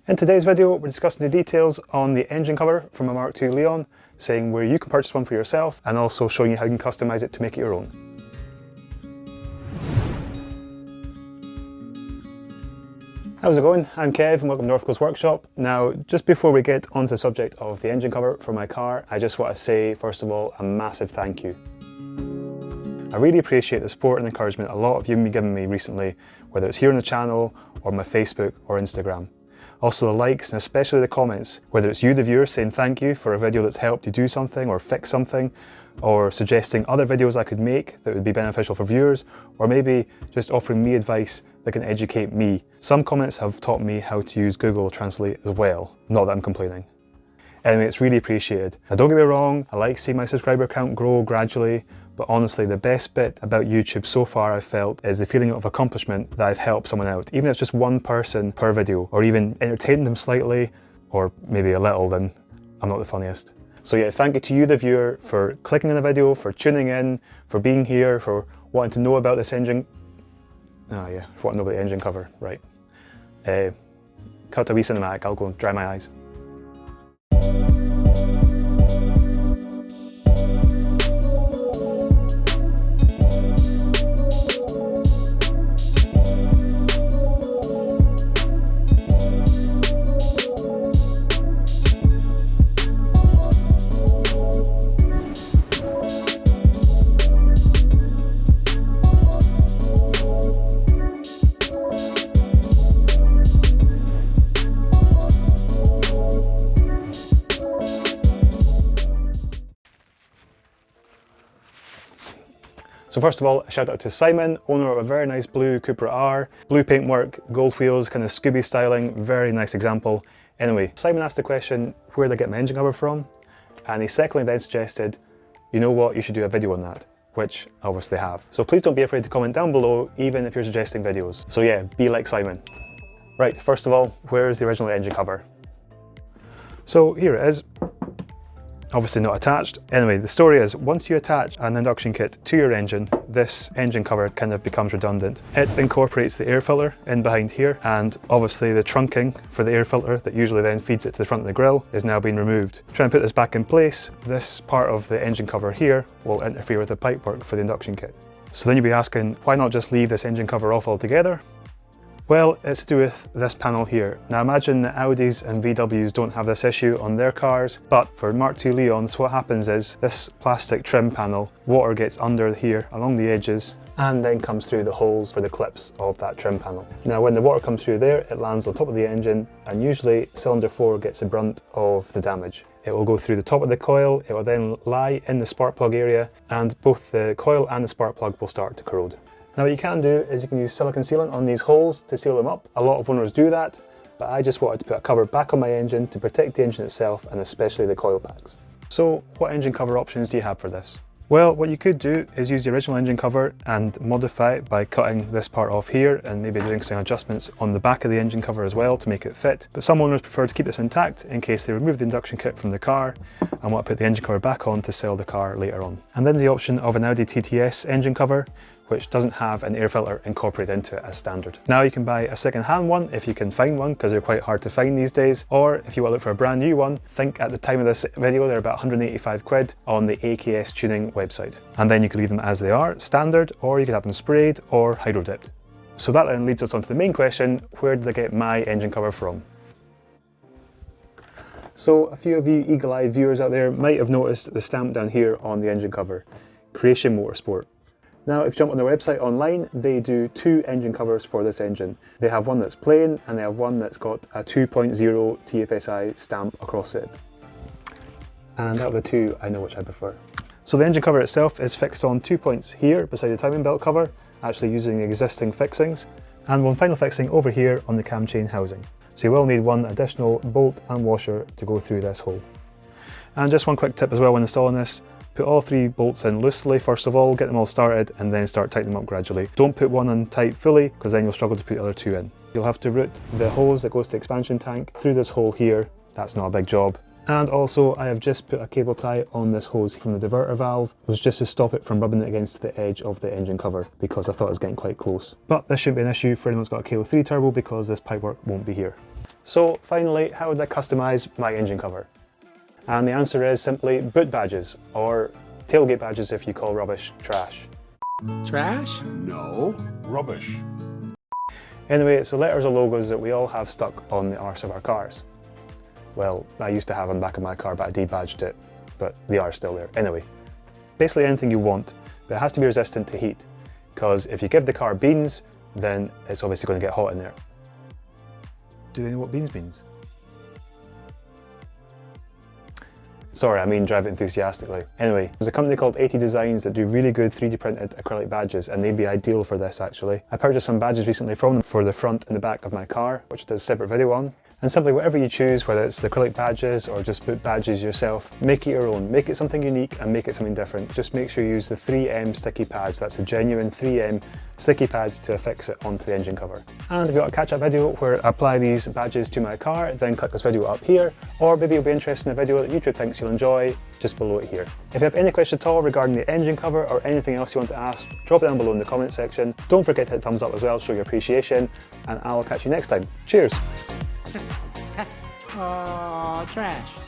In today's video, we're discussing the details on the engine cover from a Mark II Leon, saying where you can purchase one for yourself, and also showing you how you can customize it to make it your own. How's it going? I'm Kev and welcome to North Coast Workshop. Now, just before we get onto the subject of the engine cover for my car, I just want to say, first of all, a massive thank you. I really appreciate the support and encouragement a lot of you have been giving me recently, whether it's here on the channel or my Facebook or Instagram. Also the likes and especially the comments, whether it's you the viewer saying thank you for a video that's helped you do something or fix something, or suggesting other videos I could make that would be beneficial for viewers, or maybe just offering me advice that can educate me. Some comments have taught me how to use Google Translate as well, not that I'm complaining. Anyway, it's really appreciated. Now don't get me wrong, I like seeing my subscriber count grow gradually, but honestly the best bit about YouTube so far I've felt is the feeling of accomplishment that I've helped someone out. Even if it's just one person per video, or even entertained them slightly, or maybe a little, then I'm not the funniest. So yeah, thank you to you the viewer for clicking on the video, for tuning in, for being here, for wanting to know about this engine. Oh yeah, for wanting to know about the engine cover, right. Cut a wee cinematic, I'll go and dry my eyes. So first of all, a shout out to Simon, owner of a very nice blue Cupra R. Blue paintwork, gold wheels, kind of Scooby styling, very nice example. Anyway, Simon asked the question, where did I get my engine cover from? And he secondly then suggested, you know what, you should do a video on that, which I obviously have. So please don't be afraid to comment down below, even if you're suggesting videos. So yeah, be like Simon. Right, first of all, where is the original engine cover? So here it is. Obviously not attached. Anyway, the story is, once you attach an induction kit to your engine, this engine cover kind of becomes redundant. It incorporates the air filter in behind here, and obviously the trunking for the air filter that usually then feeds it to the front of the grille is now being removed. Try and put this back in place, this part of the engine cover here will interfere with the pipework for the induction kit. So then you'll be asking, why not just leave this engine cover off altogether? Well, it's to do with this panel here. Now imagine that Audis and VWs don't have this issue on their cars, but for Mark II Leons, what happens is this plastic trim panel, water gets under here along the edges and then comes through the holes for the clips of that trim panel. Now when the water comes through there, it lands on top of the engine, and usually cylinder 4 gets the brunt of the damage. It will go through the top of the coil, it will then lie in the spark plug area, and both the coil and the spark plug will start to corrode. Now what you can do is you can use silicone sealant on these holes to seal them up. A lot of owners do that, but I just wanted to put a cover back on my engine to protect the engine itself and especially the coil packs. So what engine cover options do you have for this? Well, what you could do is use the original engine cover and modify it by cutting this part off here and maybe doing some adjustments on the back of the engine cover as well to make it fit. But some owners prefer to keep this intact in case they remove the induction kit from the car and want to put the engine cover back on to sell the car later on. And then the option of an Audi TTS engine cover, which doesn't have an air filter incorporated into it as standard. Now you can buy a second-hand one if you can find one, because they're quite hard to find these days, or if you want to look for a brand new one, think at the time of this video they're about 185 quid on the AKS tuning website. And then you can leave them as they are, standard, or you could have them sprayed or hydro-dipped. So that then leads us on to the main question, where did I get my engine cover from? So a few of you eagle-eyed viewers out there might have noticed the stamp down here on the engine cover, Creation Motorsport. Now, if you jump on their website online, they do two engine covers for this engine. They have one that's plain, and they have one that's got a 2.0 TFSI stamp across it. And out of the two, I know which I prefer. So the engine cover itself is fixed on 2 points here beside the timing belt cover, actually using the existing fixings, and one final fixing over here on the cam chain housing. So you will need one additional bolt and washer to go through this hole. And just one quick tip as well when installing this, put all 3 bolts in loosely first of all, get them all started, and then start tightening them up gradually. Don't put one in tight fully, because then you'll struggle to put the other 2 in. You'll have to route the hose that goes to the expansion tank through this hole here. That's not a big job. And also I have just put a cable tie on this hose from the diverter valve. It was just to stop it from rubbing it against the edge of the engine cover because I thought it was getting quite close. But this shouldn't be an issue for anyone who's got a KO3 turbo because this pipework won't be here. So finally, how would I customise my engine cover? And the answer is simply boot badges, or tailgate badges if you call rubbish trash. Trash? No. Rubbish. Anyway, it's the letters or logos that we all have stuck on the arse of our cars. Well, I used to have on the back of my car, but I debadged it, but they are still there. Anyway, basically anything you want, but it has to be resistant to heat, because if you give the car beans, then it's obviously going to get hot in there. Do they know what beans means? Sorry, I mean drive it enthusiastically. Anyway, there's a company called 80 Designs that do really good 3D printed acrylic badges, and they'd be ideal for this actually. I purchased some badges recently from them for the front and the back of my car, which I did a separate video on. And simply whatever you choose, whether it's the acrylic badges or just boot badges yourself, make it your own. Make it something unique and make it something different. Just make sure you use the 3M sticky pads. That's the genuine 3M sticky pads to affix it onto the engine cover. And if you want to catch a video where I apply these badges to my car, then click this video up here, or maybe you'll be interested in a video that YouTube thinks you'll enjoy, just below it here. If you have any questions at all regarding the engine cover or anything else you want to ask, drop it down below in the comment section. Don't forget to hit thumbs up as well, show your appreciation, and I'll catch you next time. Cheers! Trash.